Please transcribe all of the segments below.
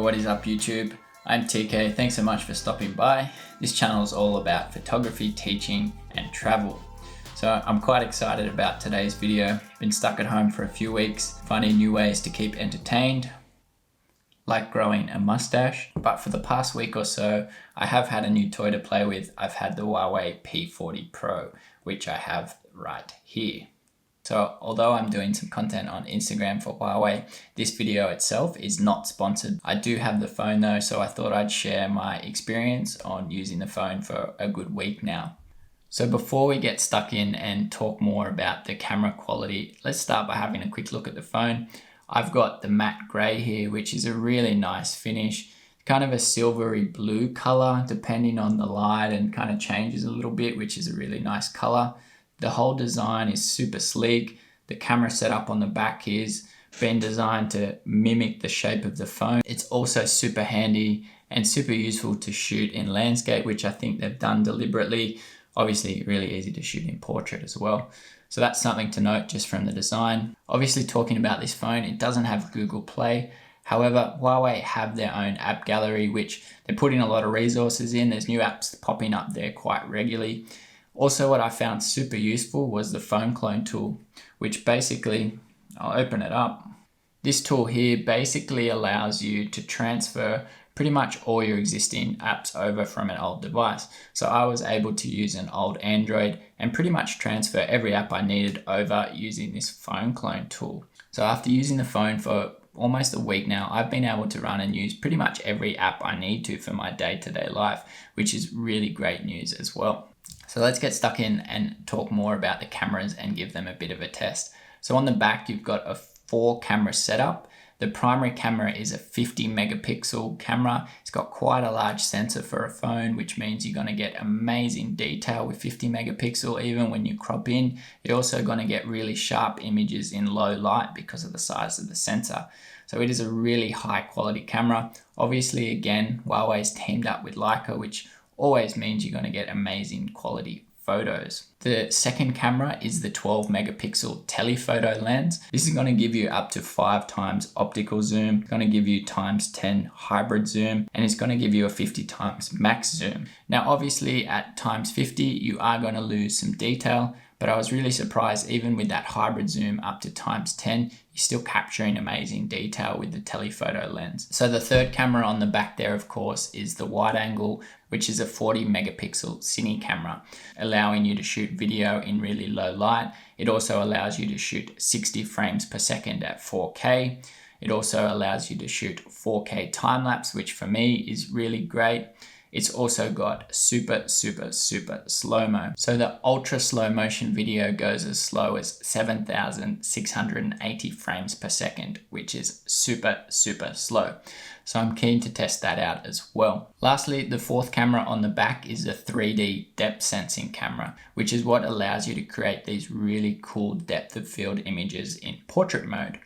what is up YouTube? I'm TK, thanks so much for stopping by. This channel is all about photography, teaching and travel. So I'm quite excited about today's video. Been stuck at home for a few weeks, finding new ways to keep entertained, like growing a mustache. But for the past week or so, I have had a new toy to play with. I've had the HUAWEI P40 Pro, which I have right here. So although I'm doing some content on Instagram for HUAWEI, this video itself is not sponsored. I do have the phone though, so I thought I'd share my experience on using the phone for a good week now. So before we get stuck in and talk more about the camera quality, let's start by having a quick look at the phone. I've got the matte gray here, which is a really nice finish. Kind of a silvery blue color, depending on the light, and kind of changes a little bit, which is a really nice color. The whole design is super sleek. The camera setup on the back is been designed to mimic the shape of the phone. It's also super handy and super useful to shoot in landscape, which I think they've done deliberately. Obviously really easy to shoot in portrait as well. So that's something to note just from the design. Obviously talking about this phone, it doesn't have Google Play. However, HUAWEI have their own app gallery, which they're putting a lot of resources in. There's new apps popping up there quite regularly. Also, what I found super useful was the phone clone tool, which basically, I'll open it up. This tool here basically allows you to transfer pretty much all your existing apps over from an old device. So I was able to use an old Android and pretty much transfer every app I needed over using this phone clone tool. So after using the phone for almost a week now, I've been able to run and use pretty much every app I need to for my day-to-day life, which is really great news as well. So let's get stuck in and talk more about the cameras and give them a bit of a test. So on the back, you've got a 4-camera setup. The primary camera is a 50 megapixel camera. It's got quite a large sensor for a phone, which means you're going to get amazing detail with 50 megapixel even when you crop in. You're also going to get really sharp images in low light because of the size of the sensor. So it is a really high quality camera. Obviously, again, HUAWEI's teamed up with Leica, which always means you're going to get amazing quality photos. The second camera is the 12 megapixel telephoto lens. This is going to give you up to 5 times optical zoom. It's going to give you ×10 hybrid zoom, and it's going to give you a 50 times max zoom. Now, obviously at ×50, you are going to lose some detail, but I was really surprised even with that hybrid zoom up to ×10, you're still capturing amazing detail with the telephoto lens. So the third camera on the back there, of course, is the wide angle, which is a 40 megapixel cine camera, allowing you to shoot video in really low light. It also allows you to shoot 60 frames per second at 4K. It also allows you to shoot 4K time-lapse, which for me is really great. It's also got super slow-mo. So the ultra slow motion video goes as slow as 7,680 frames per second, which is super slow. So I'm keen to test that out as well. Lastly, the fourth camera on the back is a 3D depth sensing camera, which is what allows you to create these really cool depth of field images in portrait mode.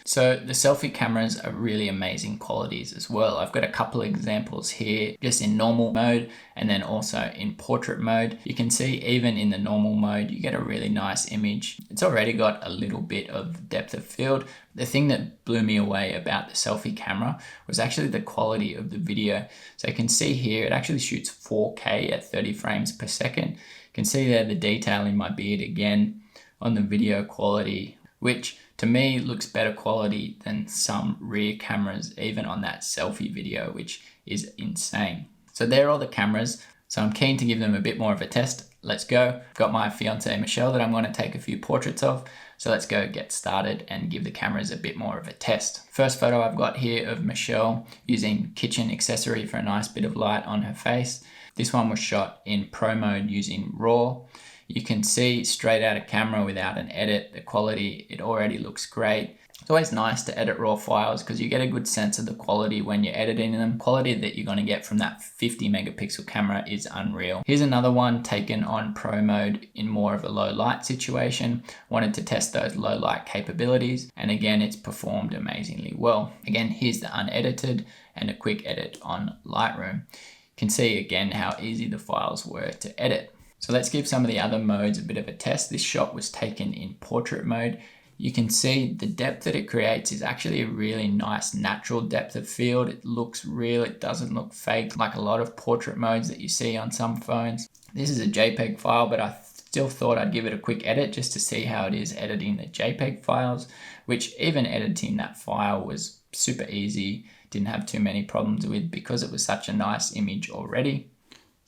So the selfie cameras are really amazing qualities as well. I've got a couple of examples here just in normal mode and then also in portrait mode. You can see even in the normal mode, you get a really nice image. It's already got a little bit of depth of field. The thing that blew me away about the selfie camera was actually the quality of the video. So you can see here, it actually shoots 4K at 30 frames per second. You can see there the detail in my beard again on the video quality, which to me looks better quality than some rear cameras, even on that selfie video, which is insane. So they're all the cameras. So I'm keen to give them a bit more of a test. Let's go. I've got my fiance Michelle that I'm going to take a few portraits of. So let's go get started and give the cameras a bit more of a test. First photo I've got here of Michelle using kitchen accessory for a nice bit of light on her face. This one was shot in pro mode using RAW. You can see straight out of camera without an edit, the quality, it already looks great. It's always nice to edit RAW files because you get a good sense of the quality when you're editing them. Quality that you're going to get from that 50 megapixel camera is unreal. Here's another one taken on pro mode in more of a low light situation. Wanted to test those low light capabilities, and again, it's performed amazingly well. Again, here's the unedited and a quick edit on Lightroom. You can see again how easy the files were to edit. So let's give some of the other modes a bit of a test. This shot was taken in portrait mode. you can see the depth that it creates is actually a really nice natural depth of field. It looks real, it doesn't look fake like a lot of portrait modes that you see on some phones. This is a JPEG file, but I still thought I'd give it a quick edit just to see how it is editing the JPEG files, which even editing that file was super easy, didn't have too many problems with because it was such a nice image already.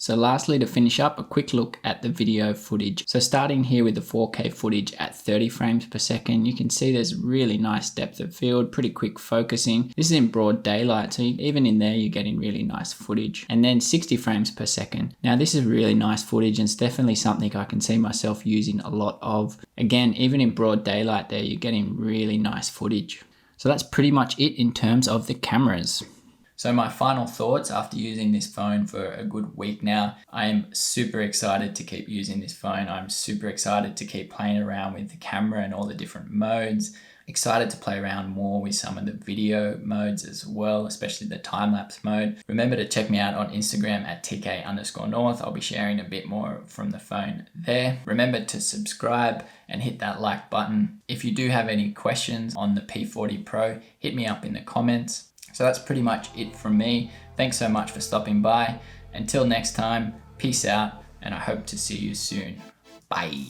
So lastly, to finish up, a quick look at the video footage. So starting here with the 4K footage at 30 frames per second, you can see there's really nice depth of field, pretty quick focusing. This is in broad daylight, so even in there you're getting really nice footage. And then 60 frames per second. Now this is really nice footage and it's definitely something I can see myself using a lot of. Again, even in broad daylight there, you're getting really nice footage. So that's pretty much it in terms of the cameras. So my final thoughts after using this phone for a good week now, I am super excited to keep using this phone. I'm super excited to keep playing around with the camera and all the different modes. Excited to play around more with some of the video modes as well, especially the time-lapse mode. Remember to check me out on Instagram at TK_North. I'll be sharing a bit more from the phone there. Remember to subscribe and hit that like button. If you do have any questions on the P40 Pro, hit me up in the comments. So that's pretty much it from me. Thanks so much for stopping by. Until next time, peace out, and I hope to see you soon. Bye.